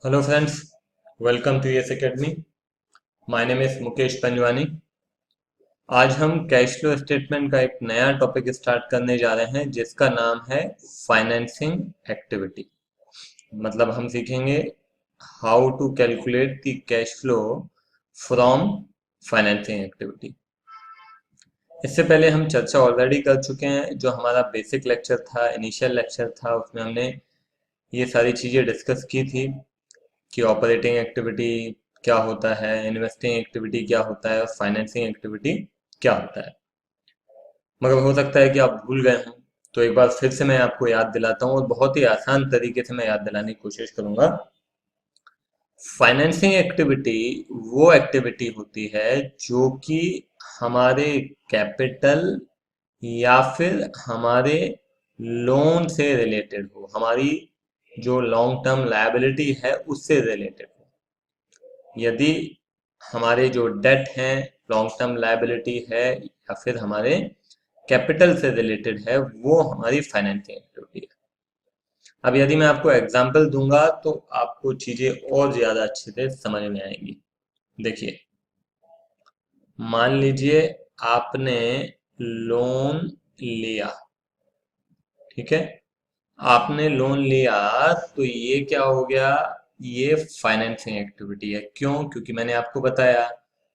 Hello friends, welcome to yes academy. My name is Mukesh Panjwani. आज हम cash flow statement का एक नया टॉपिक स्टार्ट करने जा रहे हैं जिसका नाम है फाइनेंसिंग एक्टिविटी। मतलब हम सीखेंगे how to calculate the cash flow from financing activity. इससे पहले हम चर्चा ऑलरेडी कर चुके हैं। जो हमारा बेसिक लेक्चर था, इनिशियल लेक्चर था, उसमें हमने ये सारी चीज़ें डिस्कस की थी कि ऑपरेटिंग एक्टिविटी क्या होता है, इन्वेस्टिंग एक्टिविटी क्या होता है और फाइनेंसिंग एक्टिविटी क्या होता है। मगर हो सकता है कि आप भूल गए हों, तो एक बार फिर से मैं आपको याद दिलाता हूँ और बहुत ही आसान तरीके से मैं याद दिलाने की कोशिश करूंगा। फाइनेंसिंग एक्टिविटी वो एक्टिविटी होती है जो कि हमारे कैपिटल या फिर हमारे लोन से रिलेटेड हो, हमारी जो लॉन्ग टर्म लायबिलिटी है उससे रिलेटेड हो। यदि हमारे जो डेट हैं, लॉन्ग टर्म लायबिलिटी है या फिर हमारे कैपिटल से रिलेटेड है, वो हमारी फाइनेंसिंग एक्टिविटी है। अब यदि मैं आपको एग्जांपल दूंगा तो आपको चीजें और ज्यादा अच्छे से समझ में आएंगी। देखिए, मान लीजिए आपने लोन लिया, ठीक है। आपने लोन लिया तो ये क्या हो गया, ये फाइनेंसिंग एक्टिविटी है। क्यों? क्योंकि मैंने आपको बताया,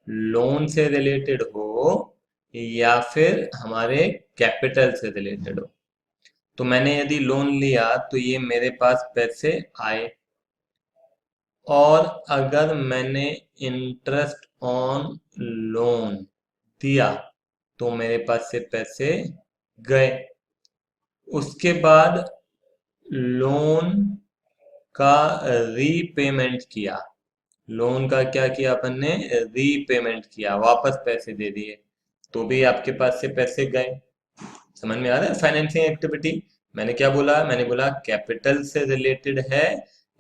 लोन से रिलेटेड हो या फिर हमारे कैपिटल से रिलेटेड हो। तो मैंने यदि लोन लिया तो ये मेरे पास पैसे आए, और अगर मैंने इंटरेस्ट ऑन लोन दिया तो मेरे पास से पैसे गए। उसके बाद लोन का रीपेमेंट किया। लोन का क्या किया अपन ने? रीपेमेंट किया, वापस पैसे दे दिए, तो भी आपके पास से पैसे गए। समझ में आ रहा है फाइनेंसिंग एक्टिविटी? मैंने क्या बोला? मैंने बोला कैपिटल से रिलेटेड है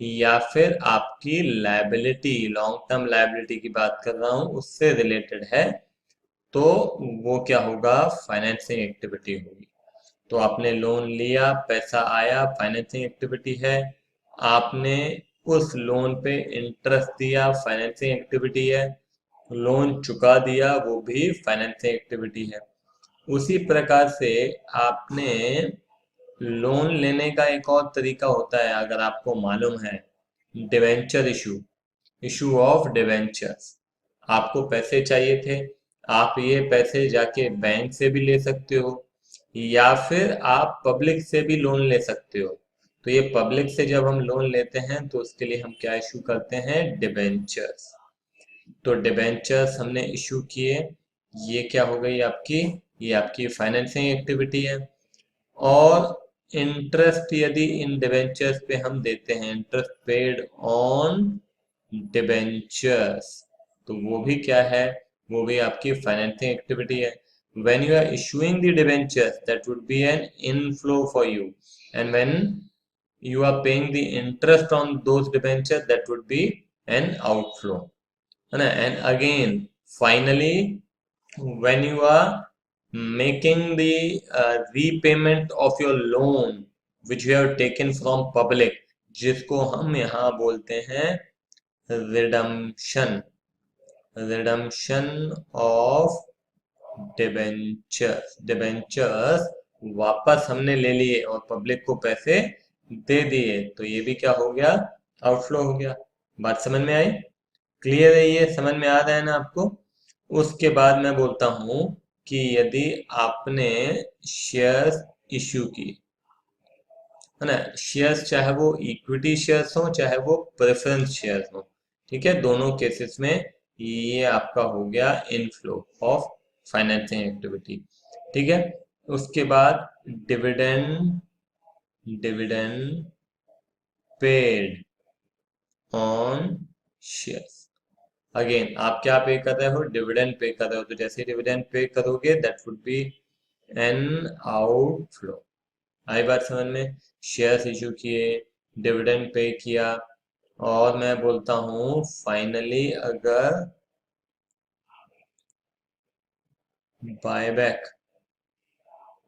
या फिर आपकी लायबिलिटी, लॉन्ग टर्म लायबिलिटी की बात कर रहा हूं, उससे रिलेटेड है, तो वो क्या होगा? फाइनेंसिंग एक्टिविटी होगी। तो आपने लोन लिया, पैसा आया, फाइनेंसिंग एक्टिविटी है। आपने उस लोन पे इंटरेस्ट दिया, फाइनेंसिंग एक्टिविटी है। लोन चुका दिया, वो भी फाइनेंसिंग एक्टिविटी है। उसी प्रकार से आपने लोन लेने का एक और तरीका होता है, अगर आपको मालूम है, debenture issue, issue of debentures. आपको पैसे चाहिए थे, आप ये पैसे जाके बैंक से भी ले सकते हो या फिर आप पब्लिक से भी लोन ले सकते हो। तो ये पब्लिक से जब हम लोन लेते हैं तो उसके लिए हम क्या इशू करते हैं? डिबेंचर्स। तो डिबेंचर्स हमने इशू किए, ये क्या हो गई आपकी? ये आपकी फाइनेंसिंग एक्टिविटी है। और इंटरेस्ट यदि इन डिबेंचर्स पे हम देते हैं, इंटरेस्ट पेड ऑन डिबेंचर्स, तो वो भी क्या है? वो भी आपकी फाइनेंसिंग एक्टिविटी है। when you are issuing the debentures, that would be an inflow for you, and when you are paying the interest on those debentures, that would be an outflow, है ना? And again, finally, when you are making the repayment of your loan which you have taken from public, जिसको हम यहाँ बोलते हैं redemption, redemption of debentures. Debentures वापस हमने ले लिए और पब्लिक को पैसे दे दिए, तो ये भी क्या हो गया? आउटफ्लो हो गया। बात समझ में आई? क्लियर है? ये समझ में आ रहा है ना आपको? उसके बाद मैं बोलता हूं कि यदि आपने शेयर्स इश्यू की, है ना, शेयर्स, चाहे वो इक्विटी शेयर्स हो चाहे वो प्रेफरेंस शेयर्स हो, ठीक है, दोनों केसेस में ये आपका हो गया इनफ्लो ऑफ फाइनेंसिंग एक्टिविटी। ठीक है। उसके बाद dividend, dividend paid on shares. Again आप क्या पे कर रहे हो? डिविडेंड पे कर रहे हो, तो जैसे डिविडेंड पे करोगे that would be an outflow. आई बात समझ में? शेयर्स इशू किए, डिविडेंड पे किया, और मैं बोलता हूँ फाइनली अगर बायबैक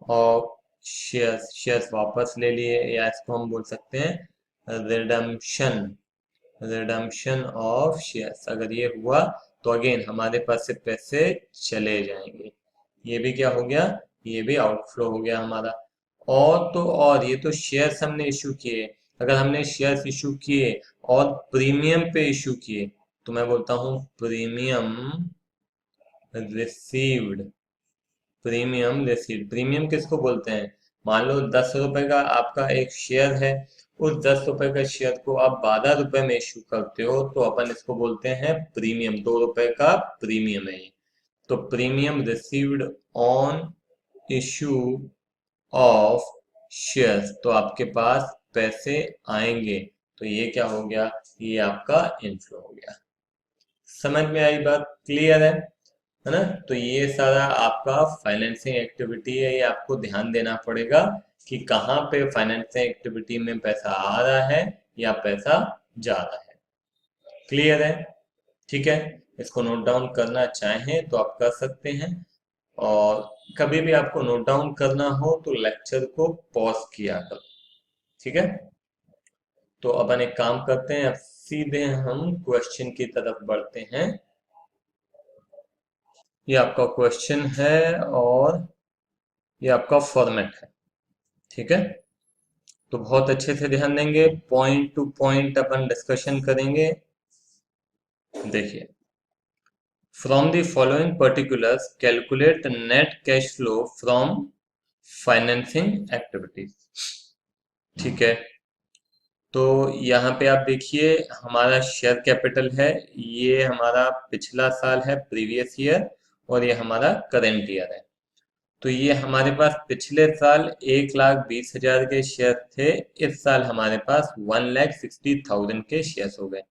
ऑफ शेयर्स, शेयर्स वापस ले लिए, या इसको हम बोल सकते हैं रिडम्पशन, रिडम्पशन ऑफ शेयर्स, अगर ये हुआ तो अगेन हमारे पास से पैसे चले जाएंगे। ये भी क्या हो गया, ये भी आउटफ्लो हो गया हमारा। और तो और ये तो शेयर्स हमने इशू किए, अगर हमने शेयर्स इशू किए और प्रीमियम पे इशू किए तो मैं बोलता हूँ premium received. Premium received, premium किसको बोलते हैं? मान लो 10 रुपए का आपका एक शेयर है, उस 10 रुपए का शेयर को आप 12 रुपए में इशू करते हो तो अपन इसको बोलते हैं प्रीमियम, 2 रुपए का प्रीमियम है ये। तो premium received on issue of shares, तो आपके पास पैसे आएंगे, तो ये क्या हो गया, ये आपका इनफ्लो हो गया। समझ में आई बात, क्लियर है ना? तो ये सारा आपका फाइनेंसिंग एक्टिविटी है, ये आपको ध्यान देना पड़ेगा कि कहाँ पे फाइनेंसिंग एक्टिविटी में पैसा आ रहा है या पैसा जा रहा है। क्लियर है? ठीक है, इसको नोट डाउन करना चाहें तो आप कर सकते हैं, और कभी भी आपको नोट डाउन करना हो तो लेक्चर को पॉज किया करो। ठीक है, तो अपन एक काम करते हैं, अब सीधे हम क्वेश्चन की तरफ बढ़ते हैं। ये आपका क्वेश्चन है और ये आपका फॉर्मेट है। ठीक है, तो बहुत अच्छे से ध्यान देंगे, पॉइंट टू पॉइंट अपन डिस्कशन करेंगे। देखिए, from the following particulars calculate net cash flow from financing activities. ठीक है, तो यहाँ पे आप देखिए हमारा शेयर कैपिटल है, ये हमारा पिछला साल है, प्रीवियस ईयर, और ये हमारा करंट ईयर है। तो ये हमारे पास पिछले साल 1,20,000 के शेयर थे, इस साल हमारे पास 1,60,000 के शेयर्स हो गए।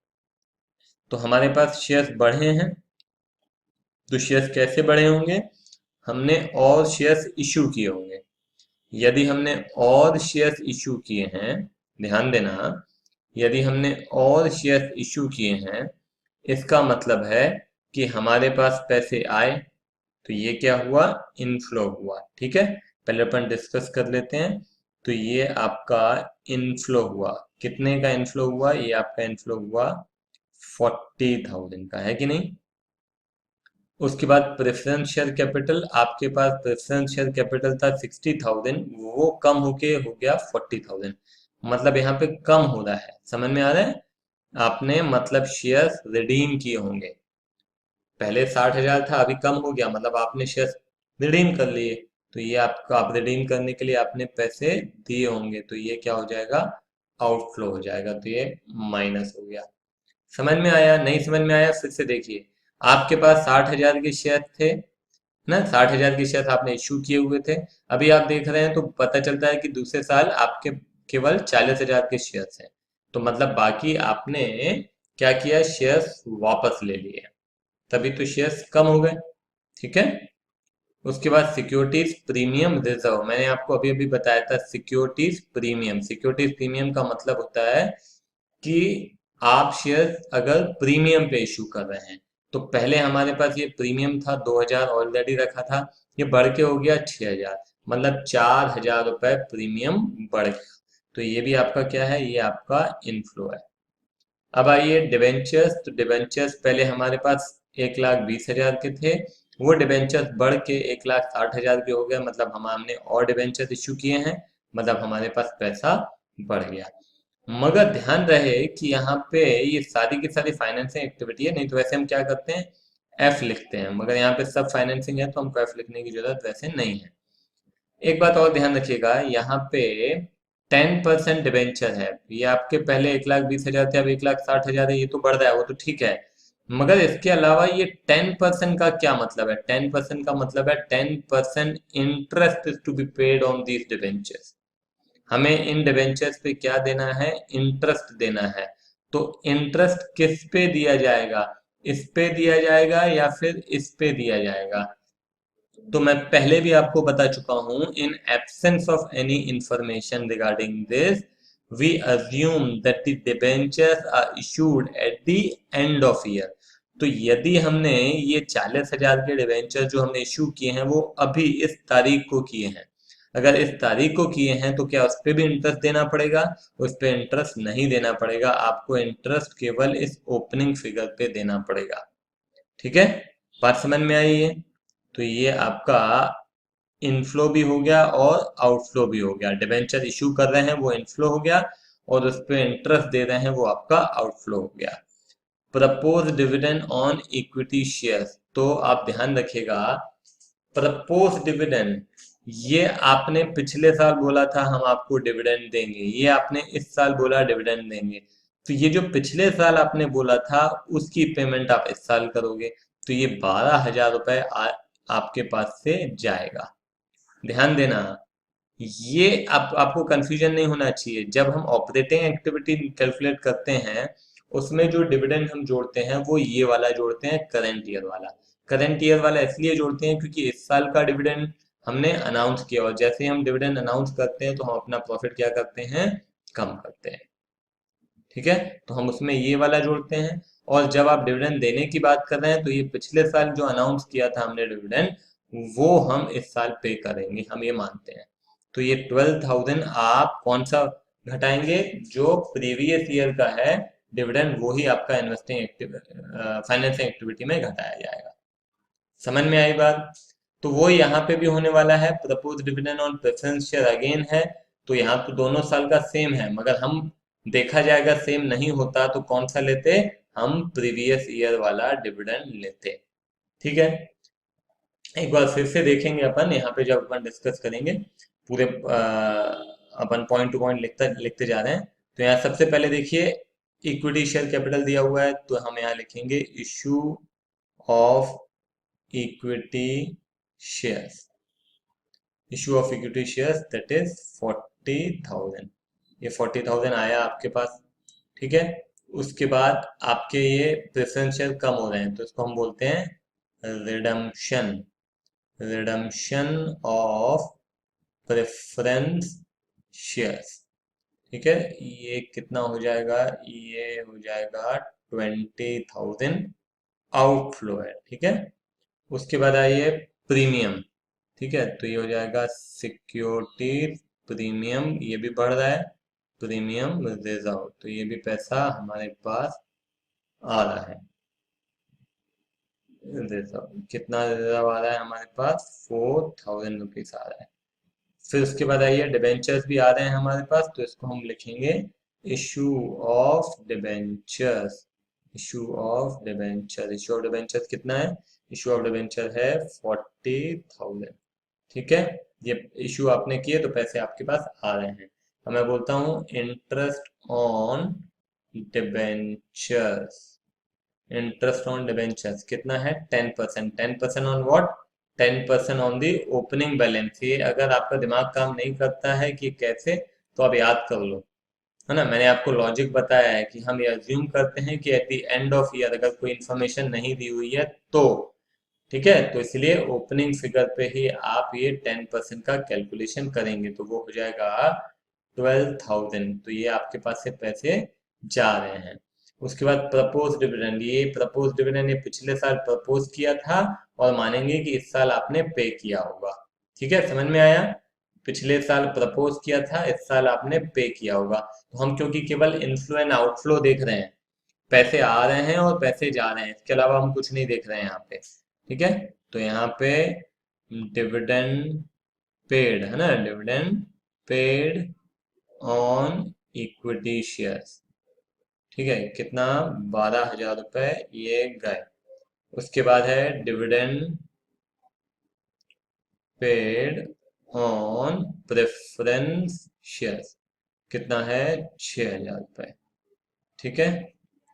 तो हमारे पास शेयर्स बढ़े हैं, तो शेयर्स कैसे बढ़े होंगे, हमने और शेयर्स इशू किए होंगे। यदि हमने और शेयर्स इशू किए हैं, ध्यान देना, यदि हमने और शेयर्स इशू किए हैं, इसका मतलब है कि हमारे पास पैसे आए, तो ये क्या हुआ, इनफ्लो हुआ। ठीक है, पहले अपन डिस्कस कर लेते हैं। तो ये आपका इनफ्लो हुआ, कितने का इनफ्लो हुआ, ये आपका इनफ्लो हुआ 40,000 का, है कि नहीं? उसके बाद प्रेफरेंस शेयर कैपिटल, आपके पास प्रेफरेंस शेयर कैपिटल था 60,000, वो कम होके हो गया 40,000, मतलब यहाँ पे कम हो रहा है। समझ में आ रहा है? आपने मतलब शेयर्स रिडीम किए होंगे, पहले 60,000 था, अभी कम हो गया, मतलब आपने शेयर्स रिडीम कर लिए। तो ये आपका, आप रिडीम करने के लिए आपने पैसे दिए होंगे, तो ये क्या हो जाएगा, आउटफ्लो हो जाएगा, तो ये माइनस हो गया। समझ में आया? नहीं समझ में आया फिर से देखिए, आपके पास 60,000 के शेयर थे ना, 60,000 के शेयर आपने इशू किए हुए थे, अभी आप देख रहे हैं तो पता चलता है कि दूसरे साल आपके केवल 40,000 के शेयर्स हैं, तो मतलब बाकी आपने क्या किया, शेयर्स वापस ले लिए, तभी तो शेयर्स कम हो गए। ठीक है, उसके बाद सिक्योरिटीज प्रीमियम रिजर्व, मैंने आपको अभी अभी बताया था, सिक्योरिटीज प्रीमियम, सिक्योरिटीज प्रीमियम का मतलब होता है कि आप शेयर अगर प्रीमियम पे इशू कर रहे हैं, तो पहले हमारे पास ये प्रीमियम था 2,000 ऑलरेडी रखा था, ये बढ़ के हो गया 6,000, मतलब 4,000 रुपए प्रीमियम बढ़ गया, तो ये भी आपका क्या है, ये आपका इनफ्लो है। अब आइए डिबेंचर्स, तो डिबेंचर्स पहले हमारे पास 1,20,000 के थे, वो डिबेंचर्स बढ़ के 1,60,000 के हो गए, मतलब हमने और डिबेंचर्स इशू किए हैं, मतलब हमारे पास पैसा बढ़ गया। मगर ध्यान रहे कि यहाँ पे ये सारी की सारी फाइनेंसिंग एक्टिविटी है, नहीं तो वैसे हम क्या करते हैं, एफ लिखते हैं, मगर यहाँ पे सब फाइनेंसिंग है तो हमको एफ लिखने की जरूरत वैसे नहीं है। एक बात और ध्यान रखिएगा, यहाँ पे 10% डिबेंचर है, ये आपके पहले 1,20,000 थे, अब 1,60,000 है, ये तो बढ़ रहा है, वो तो ठीक है, मगर इसके अलावा ये 10% का क्या मतलब है, 10% का मतलब है 10% interest is to be paid on these debentures, हमें इन डिबेंचर्स पे क्या देना है, इंटरेस्ट देना है। तो इंटरेस्ट किस पे दिया जाएगा, इस पे दिया जाएगा या फिर इस पे दिया जाएगा? तो मैं पहले भी आपको बता चुका हूं, in absence of any information regarding this we assume that the debentures are issued at the end of year. तो यदि हमने ये 40,000 के डिबेंचर जो हमने इशू किए हैं वो अभी इस तारीख को किए हैं, अगर इस तारीख को किए हैं तो क्या उस पर भी इंटरेस्ट देना पड़ेगा? उस पर इंटरेस्ट नहीं देना पड़ेगा, आपको इंटरेस्ट केवल इस ओपनिंग फिगर पे देना पड़ेगा। ठीक है, बात समझ में आई है? तो ये आपका इनफ्लो भी हो गया और आउटफ्लो भी हो गया। डिबेंचर इशू कर रहे हैं वो इनफ्लो हो गया, और उस पर इंटरेस्ट दे रहे हैं वो आपका आउटफ्लो हो गया। Propose dividend on equity shares, तो आप ध्यान रखिएगा, प्रपोज डिविडेंड, ये आपने पिछले साल बोला था हम आपको डिविडेंड देंगे, ये आपने इस साल बोला डिविडेंड देंगे, तो ये जो पिछले साल आपने बोला था उसकी पेमेंट आप इस साल करोगे, तो ये 12,000 रुपए आपके पास से जाएगा। ध्यान देना, ये आपको कंफ्यूजन नहीं होना चाहिए। जब हम ऑपरेटिंग एक्टिविटी कैलकुलेट करते हैं, उसमें जो डिविडेंड हम जोड़ते हैं वो ये वाला जोड़ते हैं, करंट ईयर वाला। करंट ईयर वाला इसलिए जोड़ते हैं क्योंकि इस साल का डिविडेंड हमने अनाउंस किया, और जैसे ही हम डिविडेंड अनाउंस करते हैं तो हम अपना प्रॉफिट क्या करते हैं, कम करते हैं। ठीक है, तो हम उसमें ये वाला जोड़ते हैं। और जब आप डिविडेंड देने की बात कर रहे हैं तो ये पिछले साल जो अनाउंस किया था हमने डिविडेंड, वो हम इस साल पे करेंगे, हम ये मानते हैं। तो ये 12,000 आप कौन सा घटाएंगे, जो प्रीवियस ईयर का है डिविडेंड, वो ही आपका इन्वेस्टिंग फाइनेंसिंग एक्टिविटी में घटाया जाएगा। समझ में आई बात? तो वो यहाँ पे भी होने वाला है, propose dividend on preference share again है। तो यहाँ तो दोनों साल का सेम है, मगर हम देखा जाएगा सेम नहीं होता तो कौन सा लेते, हम प्रीवियस ईयर वाला डिविडेंड लेते। ठीक है, एक बार फिर से देखेंगे अपन, यहाँ पे जब अपन डिस्कस करेंगे पूरे अपन पॉइंट टू पॉइंट लिखते लिखते जा रहे हैं। तो यहाँ सबसे पहले देखिए, इक्विटी शेयर कैपिटल दिया हुआ है, तो हम यहाँ लिखेंगे issue of equity shares, issue of equity shares that is 40,000। ये 40,000 आया आपके पास। ठीक है, उसके बाद आपके ये प्रेफरेंस शेयर कम हो रहे हैं, तो इसको हम बोलते हैं redemption, redemption of preference shares. ठीक है, ये कितना हो जाएगा, ये हो जाएगा 20,000 आउटफ्लो है। ठीक है, उसके बाद आइए प्रीमियम। ठीक है, तो ये हो जाएगा सिक्योरिटी प्रीमियम, ये भी बढ़ रहा है, प्रीमियम रिजर्व, तो ये भी पैसा हमारे पास आ रहा है। रिजर्व कितना रिजर्व आ रहा है हमारे पास, 4,000 रुपीज आ रहा है। फिर उसके बाद आइए डिबेंचर्स भी आ रहे हैं हमारे पास, तो इसको हम लिखेंगे issue of debentures, issue of debenture, issue of debenture कितना है, इशू ऑफ डिबेंचर है 40,000। ठीक है, ये इशू आपने किए तो पैसे आपके पास आ रहे हैं। अब मैं बोलता हूँ interest on debentures, interest on debentures कितना है, 10%। 10% on what, 10% on the opening balance. ये अगर आपका दिमाग काम नहीं करता है कि कैसे, तो आप याद कर लो, है ना। मैंने आपको लॉजिक बताया है कि हम ये अज्यूम करते हैं कि eight the end of year अगर कोई इन्फॉर्मेशन नहीं दी हुई है तो, ठीक है, तो इसलिए ओपनिंग फिगर पे ही आप ये 10% का कैलकुलेशन करेंगे, तो वो हो जाएगा 12,000। तो ये आपके पास से पैसे जा रहे हैं। उसके बाद प्रपोज डिविडेंड, ये प्रपोज डिविडेंड ये पिछले साल प्रपोज किया था, और मानेंगे कि इस साल आपने पे किया होगा। ठीक है, समझ में आया? पिछले साल प्रपोज किया था, इस साल आपने पे किया होगा। तो हम क्योंकि केवल इनफ्लो एंड आउटफ्लो देख रहे हैं, पैसे आ रहे हैं और पैसे जा रहे हैं, इसके अलावा हम कुछ नहीं देख रहे हैं यहाँ पे। ठीक है, तो यहाँ पे डिविडेंड पेड है ना, dividend paid on equity shares. ठीक है, कितना, 12,000 रुपए ये गए। उसके बाद है dividend paid on preference shares, कितना है, 6,000 रुपए। ठीक है,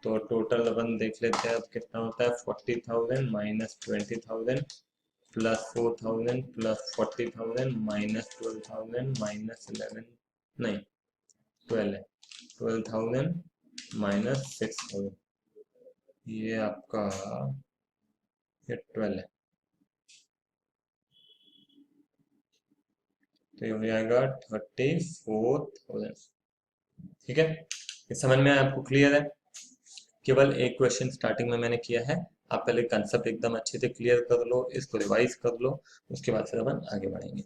तो टोटल अपन देख लेते हैं अब कितना होता है, 40,000 minus 20,000 plus 4,000 plus 40,000 minus 12,000 minus 11, नहीं 12 है, 12,000 माइनस 6,000, ये आपका ये 12 है, तो ये हो जाएगा 34,000। ठीक है, ये समझ में आपको क्लियर है? केवल एक क्वेश्चन स्टार्टिंग में मैंने किया है, आप पहले कंसेप्ट एकदम अच्छे से क्लियर कर लो, इसको रिवाइज कर लो, उसके बाद फिर अपन आगे बढ़ेंगे।